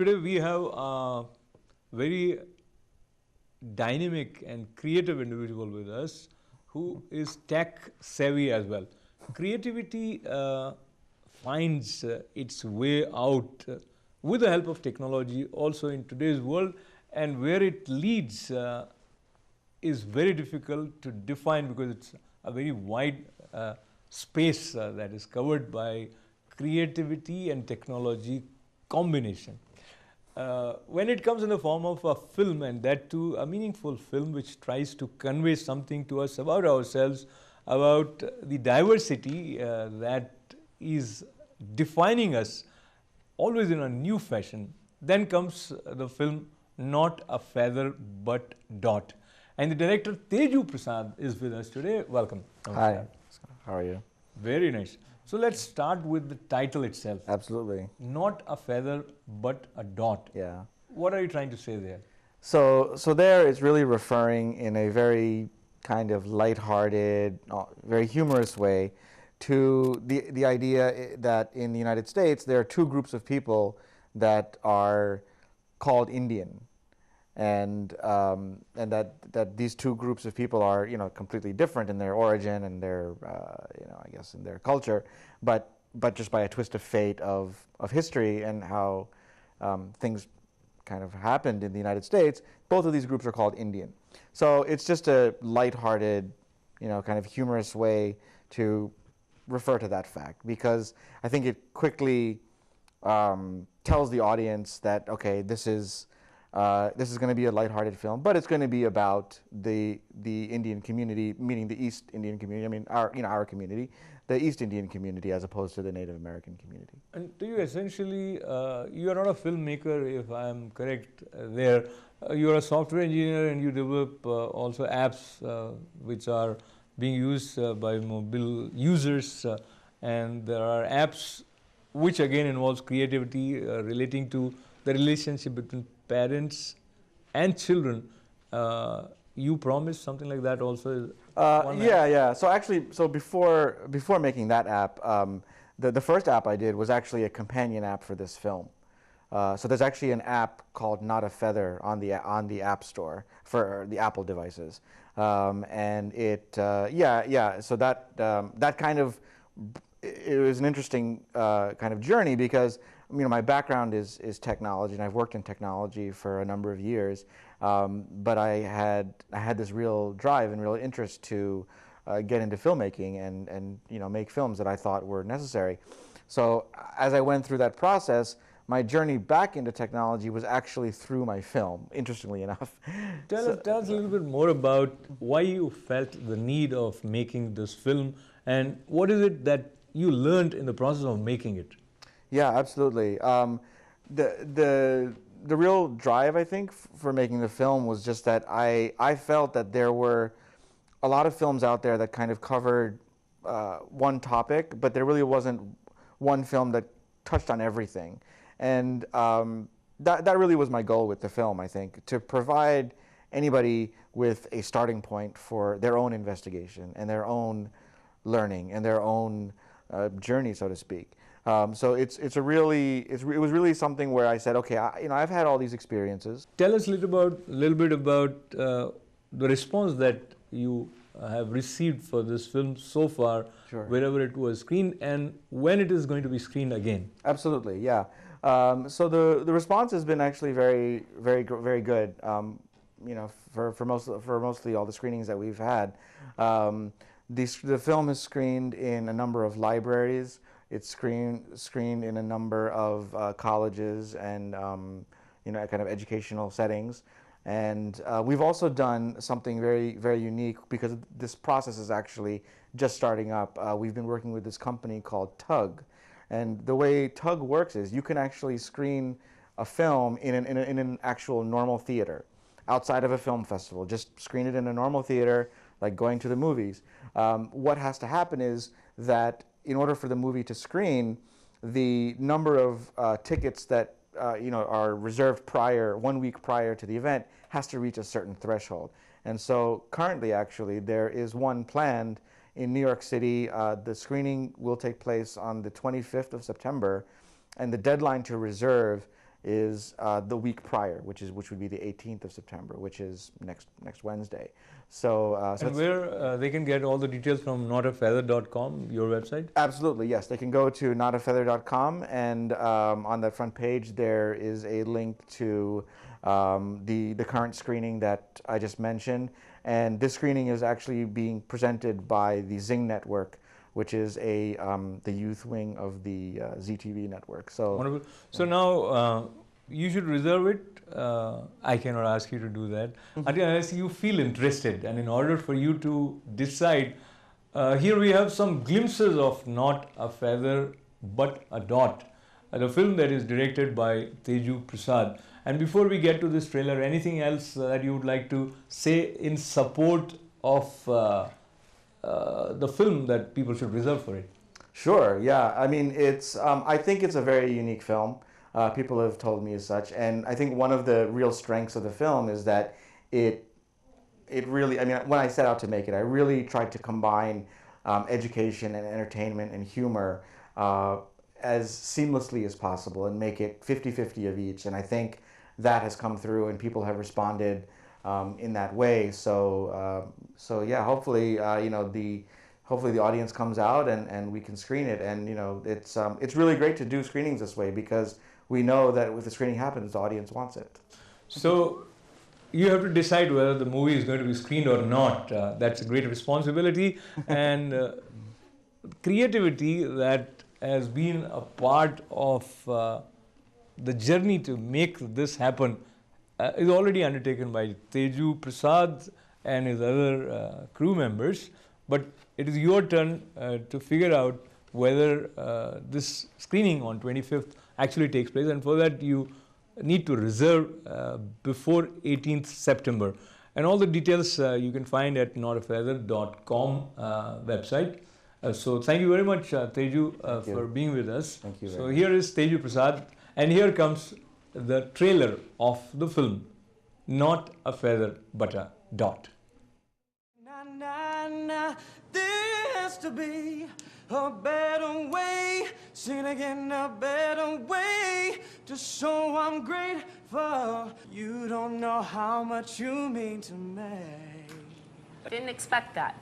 Today we have a very dynamic and creative individual with us who is tech savvy as well. Creativity finds its way out with the help of technology also in today's world, and where it leads is very difficult to define because it's a very wide space that is covered by creativity and technology combination. When it comes in the form of a film, and that too a meaningful film which tries to convey something to us about ourselves, about the diversity that is defining us always in a new fashion, then comes the film Not a Feather But Dot. And the director Teju Prasad is with us today. Welcome. Hi, how are you? Very nice. So let's start with the title itself. Absolutely. Not a feather, but a dot. Yeah. What are you trying to say there? So there it's really referring in a very kind of lighthearted, very humorous way to the idea that in the United States there are two groups of people that are called Indian. And that these two groups of people are completely different in their origin and their I guess in their culture, but just by a twist of fate of history and how things kind of happened in the United States, both of these groups are called Indian. So it's just a lighthearted, kind of humorous way to refer to that fact, because I think it quickly tells the audience that okay, this is going to be a lighthearted film, but it's going to be about the Indian community, meaning the East Indian community. I mean, our community, the East Indian community, as opposed to the Native American community. And do you essentially, you are not a filmmaker, if I am correct there. You are a software engineer, and you develop also apps which are being used by mobile users, and there are apps which again involves creativity relating to the relationship between parents and children. You promised something like that also? Yeah. So actually, before making that app, the first app I did was actually a companion app for this film. So there's actually an app called Not a Feather on the App Store for the Apple devices, and it So that kind of, it was an interesting kind of journey because my background is technology, and I've worked in technology for a number of years. But I had this real drive and real interest to get into filmmaking and make films that I thought were necessary. So as I went through that process, my journey back into technology was actually through my film, interestingly enough. Tell us a little bit more about why you felt the need of making this film, and what is it that you learned in the process of making it? Yeah, absolutely. The real drive, I think, for making the film was just that I felt that there were a lot of films out there that kind of covered one topic, but there really wasn't one film that touched on everything. And that really was my goal with the film, I think, to provide anybody with a starting point for their own investigation and their own learning and their own journey, so to speak. So it was really something where I said, okay, I've had all these experiences. Tell us a little bit about the response that you have received for this film so far, Sure. Wherever it was screened, and when it is going to be screened again. Absolutely, yeah. So the response has been actually very, very, very good. For mostly all the screenings that we've had, the film is screened in a number of libraries. It's screened in a number of colleges and kind of educational settings. And we've also done something very, very unique because this process is actually just starting up. We've been working with this company called Tug. And the way Tug works is you can actually screen a film in an actual normal theater outside of a film festival. Just screen it in a normal theater, like going to the movies. What has to happen is that in order for the movie to screen, the number of tickets that are reserved 1 week prior to the event has to reach a certain threshold. And so currently, actually, there is one planned in New York City. The screening will take place on the 25th of September, and the deadline to reserve is the week prior, which would be the 18th of September, which is next Wednesday. So, and where they can get all the details from notafeather.com, your website? Absolutely, yes. They can go to notafeather.com, and on the front page there is a link to the current screening that I just mentioned. And this screening is actually being presented by the Zing Network, which is the youth wing of the ZTV network. So wonderful. So now you should reserve it. I cannot ask you to do that unless you feel interested. And in order for you to decide, here we have some glimpses of Not a Feather but a Dot, the film that is directed by Teju Prasad. And before we get to this trailer, anything else that you would like to say in support of the film that people should reserve for it? Sure, yeah. I mean, I think it's a very unique film. People have told me as such. And I think one of the real strengths of the film is that it really, I mean, when I set out to make it, I really tried to combine education and entertainment and humor as seamlessly as possible and make it 50-50 of each. And I think that has come through and people have responded in that way. So yeah, hopefully, hopefully the audience comes out and we can screen it. And it's really great to do screenings this way because we know that if the screening happens, the audience wants it. So you have to decide whether the movie is going to be screened or not. That's a great responsibility and creativity that has been a part of the journey to make this happen is already undertaken by Teju Prasad and his other crew members. But it is your turn to figure out whether this screening on 25th actually takes place, and for that you need to reserve before 18th September. And all the details you can find at notafeather.com website. So thank you very much, Teju, for being with us. Thank you. So here is Teju Prasad, and here comes the trailer of the film, Not a Feather but a Dot. Na, na, na, there has to be a better way. Sing again, a better way to show I'm grateful. You don't know how much you mean to me. Didn't expect that.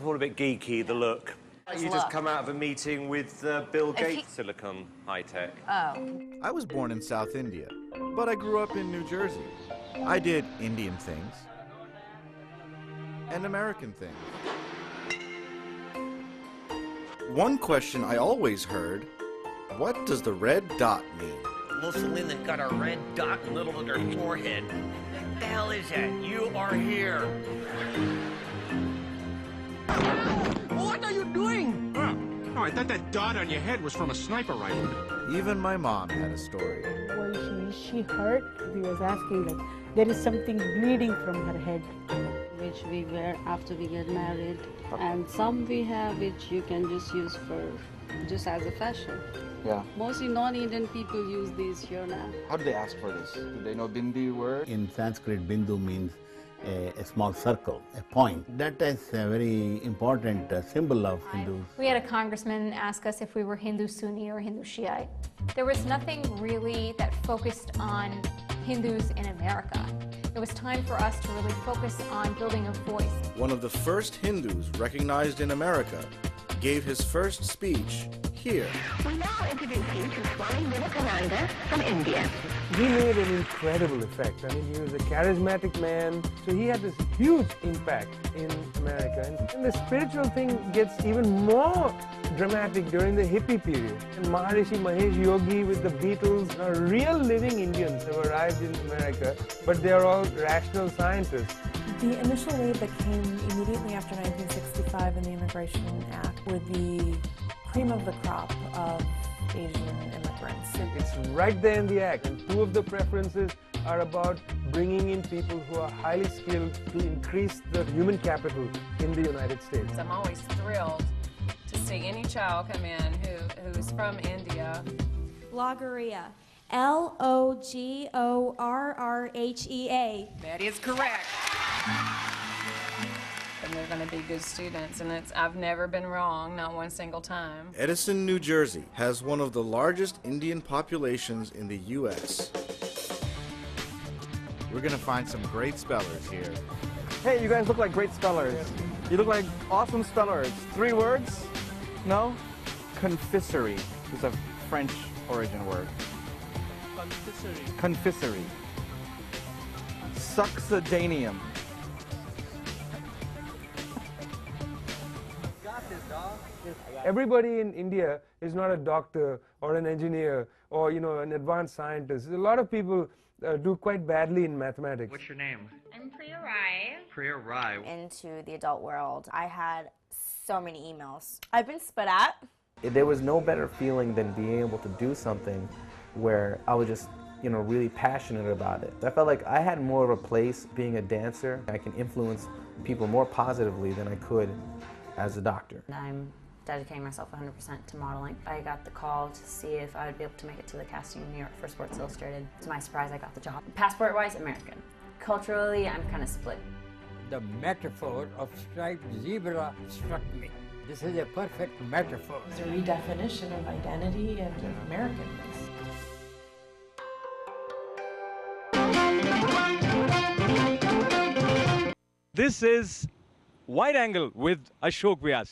All a bit geeky, the look. You just look. come out of a meeting with Bill Gates, Silicon High Tech. Oh. I was born in South India, but I grew up in New Jersey. I did Indian things and American things. One question I always heard, what does the red dot mean? Little Linda got a red dot in the middle of her forehead. What the hell is that? You are here. What are you doing? Oh, I thought that dot on your head was from a sniper rifle. Even my mom had a story. When she hurt, he was asking like, there is something bleeding from her head. Which we wear after we get married, and some we have which you can just use just as a fashion. Yeah. Mostly non-Indian people use these here now. How do they ask for this? Do they know Bindi word? In Sanskrit, Bindu means a small circle, a point. That is a very important symbol of Hindus. We had a congressman ask us if we were Hindu Sunni or Hindu Shiite. There was nothing really that focused on Hindus in America. It was time for us to really focus on building a voice. One of the first Hindus recognized in America gave his first speech here. We now introduce you to Swami Vivekananda from India. He made an incredible effect. I mean, he was a charismatic man, so he had this huge impact in America. And the spiritual thing gets even more dramatic during the hippie period. And Maharishi Mahesh Yogi with the Beatles are real living Indians who arrived in America, but they are all rational scientists. The initial wave that came immediately after 1965 and the Immigration Act were the cream of the crop of Asian immigrants. It's right there in the act, and two of the preferences are about bringing in people who are highly skilled to increase the human capital in the United States. I'm always thrilled to see any child come in who's from India. Logorrhea. Logorrrhea. 。That is correct. and they're going to be good students. And I've never been wrong, not one single time. Edison, New Jersey has one of the largest Indian populations in the U.S. We're going to find some great spellers here. Hey, you guys look like great spellers. You look like awesome spellers. 3 words? No? Confiserie is a French origin word. Confiserie. Confiserie. Succedaneum. Everybody in India is not a doctor or an engineer or, you know, an advanced scientist. A lot of people do quite badly in mathematics. What's your name? I'm Priya Rai. Priya Rai. Into the adult world, I had so many emails. I've been spit at. There was no better feeling than being able to do something where I was just, you know, really passionate about it. I felt like I had more of a place being a dancer. I can influence people more positively than I could as a doctor. I'm dedicating myself 100% to modeling. I got the call to see if I would be able to make it to the casting in New York for Sports Illustrated. To my surprise, I got the job. Passport-wise, American. Culturally, I'm kind of split. The metaphor of striped zebra struck me. This is a perfect metaphor. It's a redefinition of identity and of Americanness. This is Wide Angle with Ashok Vyas.